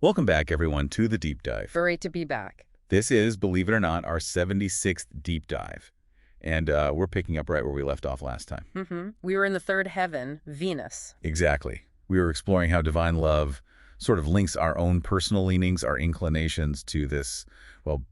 Welcome back, everyone, to the Deep Dive. Great to be back. This is, believe it or not, our 76th Deep Dive. And we're picking up right where we left off last time. We were in the third heaven, Venus. Exactly. We were exploring how divine love sort of links our own personal leanings, our inclinations to this, well,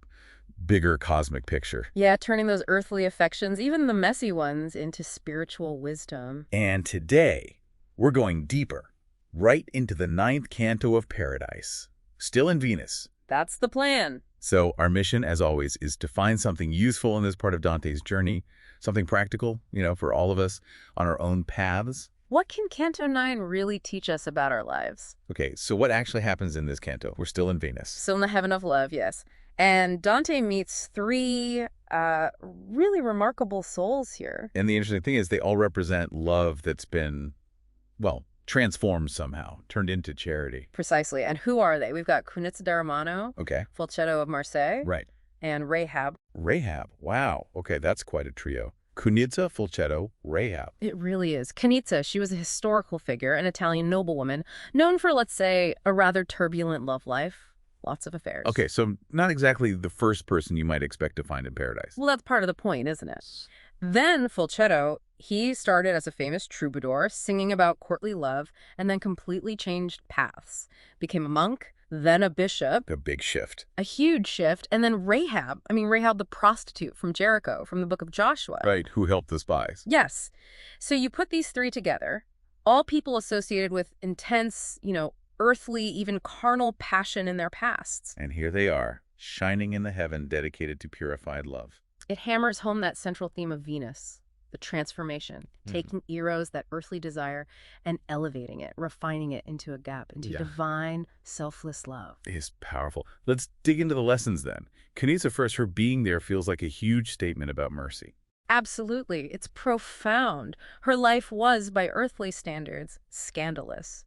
bigger cosmic picture. Yeah, turning those earthly affections, even the messy ones, into spiritual wisdom. And today, we're going deeper, right into the ninth canto of Paradise, still in Venus. That's the plan. So our mission, as always, is to find something useful in this part of Dante's journey, something practical, for all of us on our own paths. What can Canto 9 really teach us about our lives? Okay, so what actually happens in this canto? We're still in Venus. Still in the heaven of love, yes. And Dante meets three really remarkable souls here. And the interesting thing is they all represent love that's been, well, transformed somehow, turned into charity. Precisely. And who are they? We've got Cunizza da Romano, Okay. Folchetto of Marseilles, Right. and Rahab. Rahab. Wow. Okay, that's quite a trio. Cunizza, Folchetto, Rahab. It really is. Cunizza, she was a historical figure, an Italian noblewoman, known for, let's say, a rather turbulent love life. Lots of affairs. Okay, so not exactly the first person you might expect to find in paradise. Well, that's part of the point, isn't it? Then Folchetto, he started as a famous troubadour, singing about courtly love, and then completely changed paths. Became a monk, then a bishop. A big shift. A huge shift. And then Rahab the prostitute from Jericho, from the book of Joshua. Right, who helped the spies. Yes. So you put these three together, all people associated with intense, earthly, even carnal passion in their pasts. And here they are, shining in the heaven dedicated to purified love. It hammers home that central theme of Venus, the transformation, taking Eros, that earthly desire, and elevating it, refining it into a gap, into divine, selfless love. Is powerful. Let's dig into the lessons then. Cunizza first, her being there feels like a huge statement about mercy. Absolutely. It's profound. Her life was, by earthly standards, scandalous.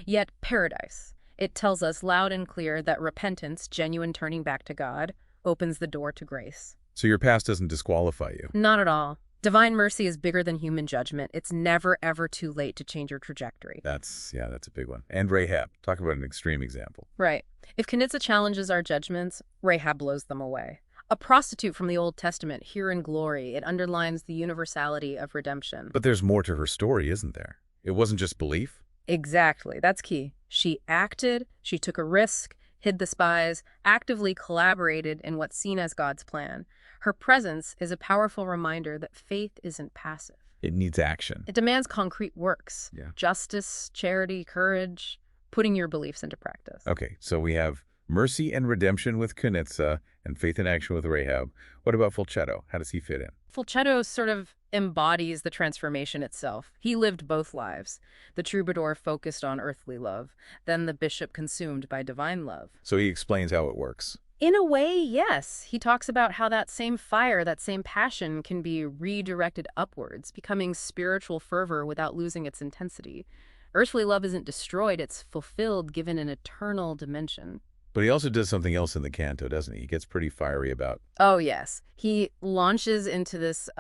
Yet paradise. It tells us loud and clear that repentance, genuine turning back to God, opens the door to grace. So your past doesn't disqualify you? Not at all. Divine mercy is bigger than human judgment. It's never, ever too late to change your trajectory. That's a big one. And Rahab. Talk about an extreme example. Right. If Cunizza challenges our judgments, Rahab blows them away. A prostitute from the Old Testament, here in glory, it underlines the universality of redemption. But there's more to her story, isn't there? It wasn't just belief? Exactly. That's key. She acted, she took a risk, hid the spies, actively collaborated in what's seen as God's plan. Her presence is a powerful reminder that faith isn't passive. It needs action. It demands concrete works. Yeah. Justice, charity, courage, putting your beliefs into practice. Okay, so we have mercy and redemption with Cunizza and faith in action with Rahab. What about Folchetto? How does he fit in? Folchetto sort of embodies the transformation itself. He lived both lives. The troubadour focused on earthly love, then the bishop consumed by divine love. So he explains how it works. In a way, yes. He talks about how that same fire, that same passion can be redirected upwards, becoming spiritual fervor without losing its intensity. Earthly love isn't destroyed, it's fulfilled, given an eternal dimension. But he also does something else in the canto, doesn't he? He gets pretty fiery about... Oh, yes. He launches into this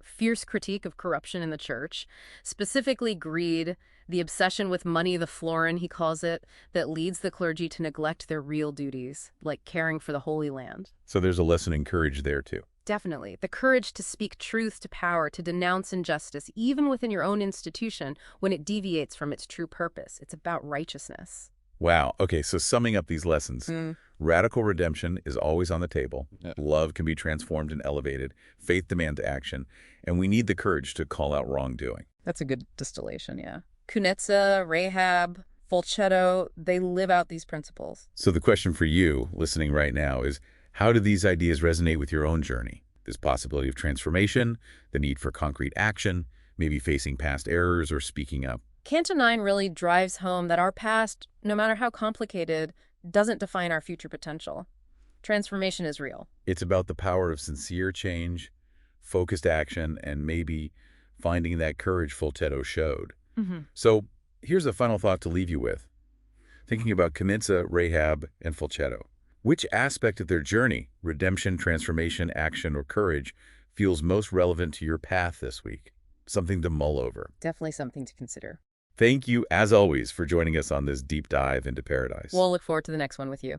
fierce critique of corruption in the church, specifically greed, the obsession with money, the florin, he calls it, that leads the clergy to neglect their real duties, like caring for the Holy Land. So there's a lesson in courage there, too. Definitely. The courage to speak truth to power, to denounce injustice, even within your own institution, when it deviates from its true purpose. It's about righteousness. Wow. Okay, so summing up these lessons, radical redemption is always on the table. Yeah. Love can be transformed and elevated. Faith demands action. And we need the courage to call out wrongdoing. That's a good distillation, yeah. Cunizza, Rahab, Folchetto, they live out these principles. So the question for you, listening right now, is how do these ideas resonate with your own journey? This possibility of transformation, the need for concrete action, maybe facing past errors or speaking up. Canto 9 really drives home that our past, no matter how complicated, doesn't define our future potential. Transformation is real. It's about the power of sincere change, focused action, and maybe finding that courage Folchetto showed. So here's a final thought to leave you with. Thinking about Cunizza, Rahab, and Folchetto. Which aspect of their journey, redemption, transformation, action, or courage, feels most relevant to your path this week? Something to mull over. Definitely something to consider. Thank you, as always, for joining us on this deep dive into paradise. We'll look forward to the next one with you.